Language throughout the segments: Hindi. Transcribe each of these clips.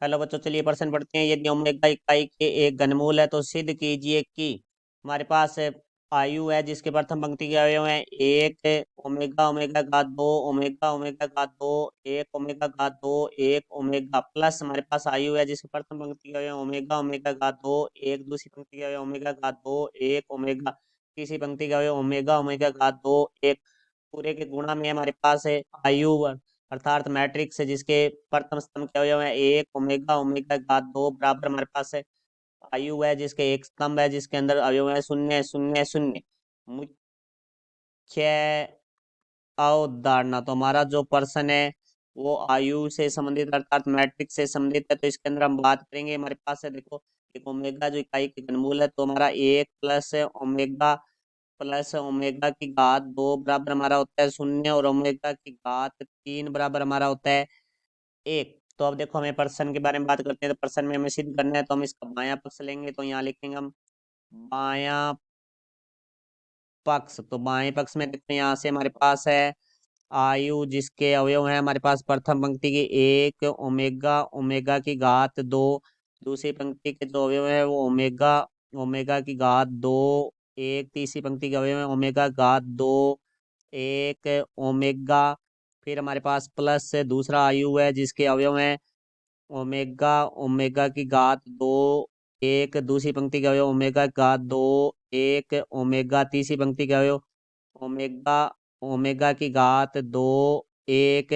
हेलो बच्चों, चलिए प्रश्न पढ़ते हैं। यदि ओमेगा इकाई के एक घनमूल है तो सिद्ध कीजिए कि हमारे पास आयु है जिसके प्रथम पंक्ति के अवयव हैं एक ओमेगा ओमेगा घात दो ओमेगा ओमेगा घात दो एक ओमेगा घात दो एक ओमेगा प्लस हमारे पास आयु है जिसके प्रथम पंक्ति के अवयव ओमेगा ओमेगा घात दो एक दूसरी पंक्ति के अवयव ओमेगा घात दो एक ओमेगा तीसरी पंक्ति के अवयव ओमेगा ओमेगा घात दो एक पूरे के गुणा में हमारे पास है आयु अर्थात मैट्रिक्स है जिसके प्रथम स्तंभ के अवयव है एक ओमेगा ओमेगा घात दो बराबर हमारे पास है आयु है जिसके एक स्तंभ है जिसके अंदर अवयव है शून्य शून्य शून्य। मुख्य अवधारणा तो हमारा जो प्रश्न है वो आयु से संबंधित अर्थात मैट्रिक्स से संबंधित है, तो इसके अंदर हम बात करेंगे। हमारे पास है देखो एक ओमेगा जो इकाई के घनमूल है तो हमारा एक प्लस ओमेगा की घात दो बराबर हमारा होता है शून्य और ओमेगा की घात तीन बराबर हमारा होता है एक। तो अब देखो हमें प्रश्न के बारे में बात करते हैं, तो प्रश्न में हमें सिद्ध करना है तो हम इसका बायां पक्ष लेंगे, तो यहाँ लिखेंगे हम बायां पक्ष। तो बाएं पक्ष में देखते हैं यहाँ से हमारे पास है आयु जिसके अवयव है हमारे पास प्रथम पंक्ति की एक ओमेगा ओमेगा की घात दो दूसरी पंक्ति के जो अवयव है वो ओमेगा ओमेगा की घात दो एक तीसरी पंक्ति के अवयव है ओमेगा घात दो एक ओमेगा फिर हमारे पास प्लस से दूसरा आयु है जिसके अवयव है ओमेगा ओमेगा की घात दो एक दूसरी पंक्ति के अवयव ओमेगा की घात दो एक ओमेगा तीसरी पंक्ति के अवयव ओमेगा ओमेगा की घात दो एक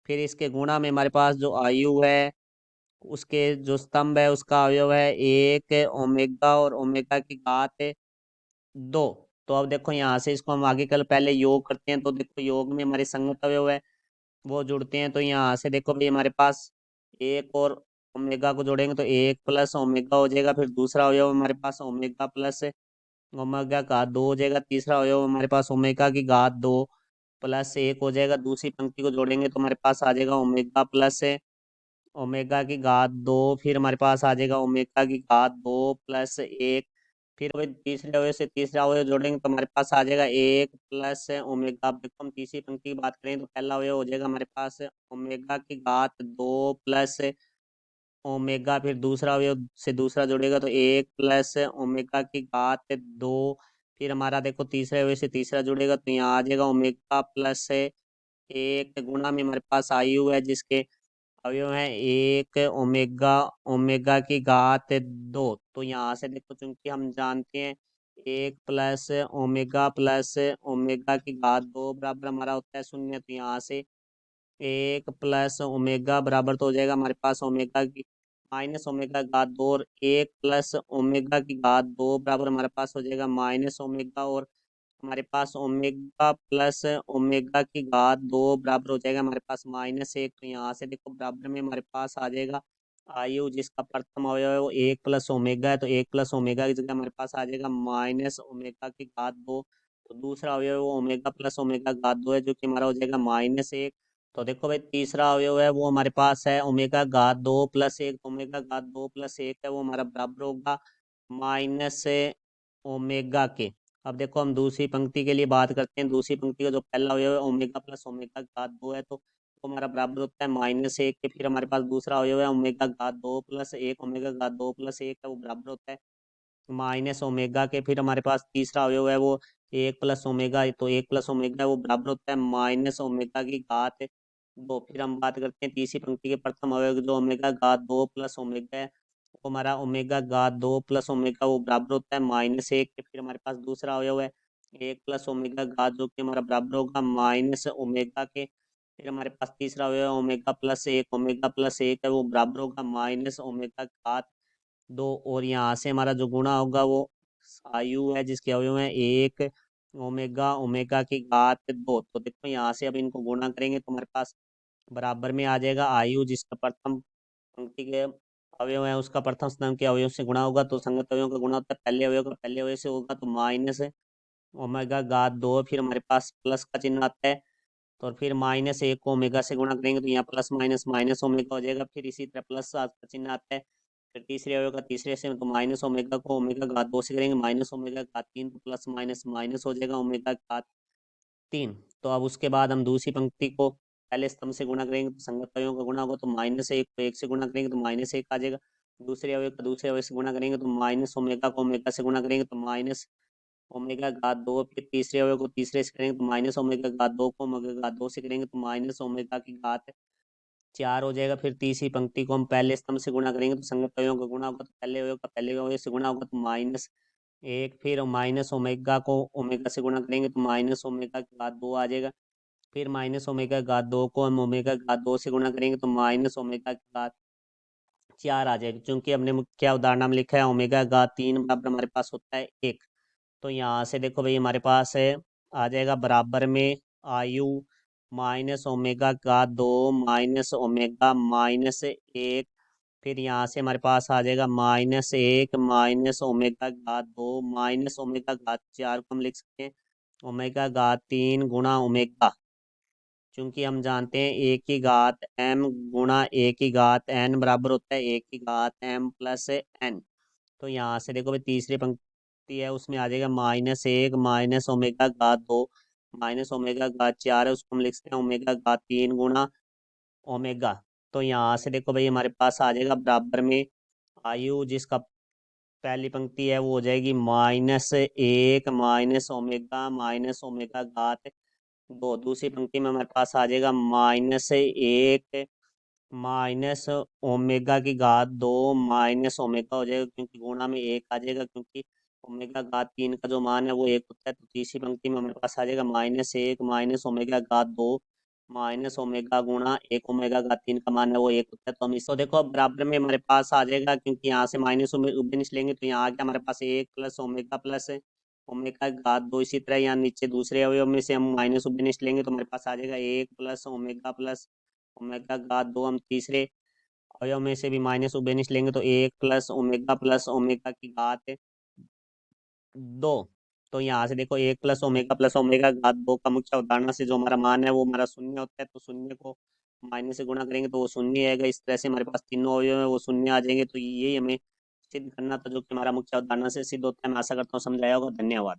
फिर इसके गुणा में हमारे पास जो आयु है उसके जो स्तंभ है उसका अवयव है एक ओमेगा और ओमेगा की घात दो। तो अब देखो यहाँ से इसको हम आगे कल पहले योग करते हैं, तो देखो योग में हमारे संगत अवयव है वो जुड़ते हैं, तो यहाँ से देखो भाई हमारे पास एक और ओमेगा को जोड़ेंगे तो एक प्लस ओमेगा हो जाएगा, फिर दूसरा अवयव हमारे पास ओमेगा प्लस ओमेगा का दो हो जाएगा, तीसरा अवयव हमारे पास ओमेगा की घात दो प्लस एक हो जाएगा, दूसरी पंक्ति को जोड़ेंगे तो हमारे पास आ जाएगा ओमेगा प्लस ओमेगा की घात दो फिर हमारे पास आ जाएगा ओमेगा की घात दो प्लस एक फिर वही तीसरे अवयव से तीसरा अवयव जोड़ेंगे तो हमारे पास आ जाएगा एक प्लस ओमेगा। अब देखो हम तीसरी पंक्ति की बात करें तो पहला अवयव हो जाएगा हमारे पास ओमेगा की घात दो प्लस ओमेगा फिर दूसरा अवयव से दूसरा जोड़ेगा तो एक प्लस ओमेगा की घात दो फिर हमारा देखो तीसरे अवयव से तीसरा जुड़ेगा तो यहाँ आ जाएगा ओमेगा प्लस एक गुणा में हमारे पास आयु है जिसके अवयव है एक ओमेगा ओमेगा की घात दो। तो यहाँ से देखो चूंकि हम जानते हैं एक प्लस ओमेगा की घात दो बराबर हमारा होता है शून्य, तो यहाँ से एक प्लस ओमेगा बराबर तो हो जाएगा हमारे पास ओमेगा की माइनस ओमेगा की घात दो और एक प्लस ओमेगा की घात दो बराबर हमारे पास हो जाएगा माइनस ओमेगा और हमारे पास ओमेगा प्लस ओमेगा की घात दो बराबर हो जाएगा हमारे पास माइनस एक। तो यहाँ से देखो बराबर में हमारे पास आ जाएगा आयु जिसका प्रथम अवयव है वो एक प्लस ओमेगा है, तो एक प्लस ओमेगा की जगह हमारे पास आ जाएगा माइनस ओमेगा की घात दो। तो दूसरा अवयव वो ओमेगा प्लस ओमेगा घात दो है जो कि हमारा हो जाएगा माइनस एक। तो देखो भाई तीसरा अवयव है वो हमारे पास है ओमेगा घात दो प्लस एक, ओमेगा घात दो प्लस एक है वो हमारा बराबर होगा माइनस ओमेगा के। अब देखो हम दूसरी पंक्ति के लिए बात करते हैं, दूसरी पंक्ति का जो पहला अवयव है ओमेगा प्लस ओमेगा घात दो है तो वो हमारा बराबर होता है माइनस एक के। फिर हमारे पास दूसरा अवयव है ओमेगा घात दो प्लस एक, ओमेगा घात दो प्लस एक है वो बराबर होता है माइनस ओमेगा के। फिर हमारे पास तीसरा अवयव है वो एक प्लस ओमेगा, तो एक प्लस ओमेगा वो बराबर होता है माइनस ओमेगा की घात दो। फिर हम बात करते हैं तीसरी पंक्ति के प्रथम अवयव जो ओमेगा घात दो प्लस ओमेगा है वो हमारा ओमेगा घात दो प्लस ओमेगा वो बराबर होता है माइनस एक के। फिर हमारे पास दूसरा अवयव है एक प्लस ओमेगा घात जो कि हमारा बराबर होगा माइनस ओमेगा के। फिर हमारे पास तीसरा अवयव है ओमेगा प्लस एक, ओमेगा प्लस एक है वो बराबर होगा माइनस ओमेगा घात दो और यहाँ से हमारा जो गुणा होगा वो आयु है जिसके अवयव है एक ओमेगा ओमेगा की घात दो। तो देखो यहाँ से अब इनको गुणा करेंगे तो हमारे पास बराबर में आ जाएगा आयु जिसका प्रथम पंक्ति के अवयव है उसका प्रथम स्तंभ के अवयव से गुणा होगा, तो संगत अवयव का गुणा होता है पहले अवयव का पहले अवयव से होगा तो माइनस ओमेगा घात दो फिर हमारे पास प्लस का चिन्ह आता है तो फिर माइनस एक को ओमेगा से गुणा करेंगे तो यहाँ प्लस माइनस माइनस ओमेगा हो जाएगा, फिर इसी तरह प्लस का चिन्ह आता है फिर तीसरे अवयव का तीसरे से तो माइनस ओमेगा को ओमेगा घात दो से करेंगे माइनस ओमेगा घात तीन तो प्लस माइनस माइनस हो जाएगा ओमेगा घात तीन। तो अब उसके बाद हम दूसरी पंक्ति को पहले स्तंभ से गुणा करेंगे तो संगत अवयवों का गुणा होगा तो -1 को 1 से गुणा करेंगे तो -1 आ जाएगा। दूसरे अवयव का दूसरे अवयव से गुणा करेंगे तो माइनस ओमेगा को ओमेगा से गुणा करेंगे तो माइनस ओमेगा घात 2। फिर तीसरे अवयव को तीसरे से करेंगे तो माइनस ओमेगा घात 2 को ओमेगा घात 2 से करेंगे तो माइनस ओमेगा की घात 4 हो जाएगा। फिर तीसरी पंक्ति को हम पहले स्तंभ से गुणा करेंगे तो संगत अवयवों का गुणा होगा तो पहले अवयव का पहले अवयव से गुणा होगा तो -1। फिर माइनस ओमेगा को ओमेगा से गुणा करेंगे तो माइनस ओमेगा की घात 2 आ जाएगा। फिर माइनस ओमेगा घात 2 को हम ओमेगा घात 2 से गुणा करेंगे तो माइनस ओमेगा की घात 4 आ जाएगा। क्योंकि हमने क्या उदाहरण में लिखा है ओमेगा घात 3 बराबर हमारे पास होता है 1। तो यहाँ से देखो भाई हमारे पास है आ जाएगा बराबर में आयु माइनस ओमेगा घात 2 माइनस ओमेगा -1। फिर यहाँ से हमारे पास आ जाएगा -1 माइनस ओमेगा घात 2 माइनस ओमेगा घात 4 को हम लिख सकते हैं ओमेगा घात 3 गुणा ओमेगा। चूंकि हम जानते हैं ए की घात m गुणा ए की घात n बराबर होता है ए की घात m प्लस n। तो यहाँ से देखो भाई तीसरी पंक्ति है उसमें आ जाएगा -1 माइनस ओमेगा घात 2 माइनस ओमेगा घात 4 है उसको हम लिख सकते हैं ओमेगा घात 3 गुणा ओमेगा। तो यहाँ से देखो भाई हमारे पास आ जाएगा बराबर में आयु जिसका पहली पंक्ति है वो हो जाएगी -1 माइनस ओमेगा घात 2। दूसरी पंक्ति में हमारे पास आ जाएगा -1 माइनस ओमेगा की घात 2 माइनस ओमेगा हो जाएगा क्योंकि गुणा में 1 आ जाएगा क्योंकि ओमेगा घात 3 का जो मान है वो 1 होता है। तो तीसरी पंक्ति में हमारे पास आ जाएगा -1 माइनस ओमेगा घात 2 माइनस ओमेगा गुणा 1 ओमेगा घात 3 का मान है वो 1 होता है। तो हम इसको देखो अब बराबर में हमारे पास आ जाएगा क्योंकि यहाँ से माइनस उबेनिश लेंगे तो यहाँ आ गया हमारे पास 1 प्लस ओमेगा प्लस ओमेगा घात 2। इसी तरह यहाँ नीचे दूसरे अवयव में से हम माइनस उबेनिश लेंगे तो हमारे पास आ जाएगा 1 प्लस ओमेगा घात 2। हम तीसरे अवयव में से भी माइनस उबेनिश लेंगे तो 1 प्लस ओमेगा की घात 2। तो यहाँ से देखो 1 प्लस ओमेगा घात 2 का मुख्य अवधारणा से जो हमारा मान है वो हमारा शून्य होता है। तो शून्य को माइनस से गुणा करेंगे तो वो शून्य आएगा। इस तरह से हमारे पास तीनों अवयव है वो शून्य आ जाएंगे। तो यही हमें सिद्ध करना था जो कि हमारा मुख्य अवधारणा से सिद्ध होता है। मैं आशा करता हूँ समझाया होगा। धन्यवाद।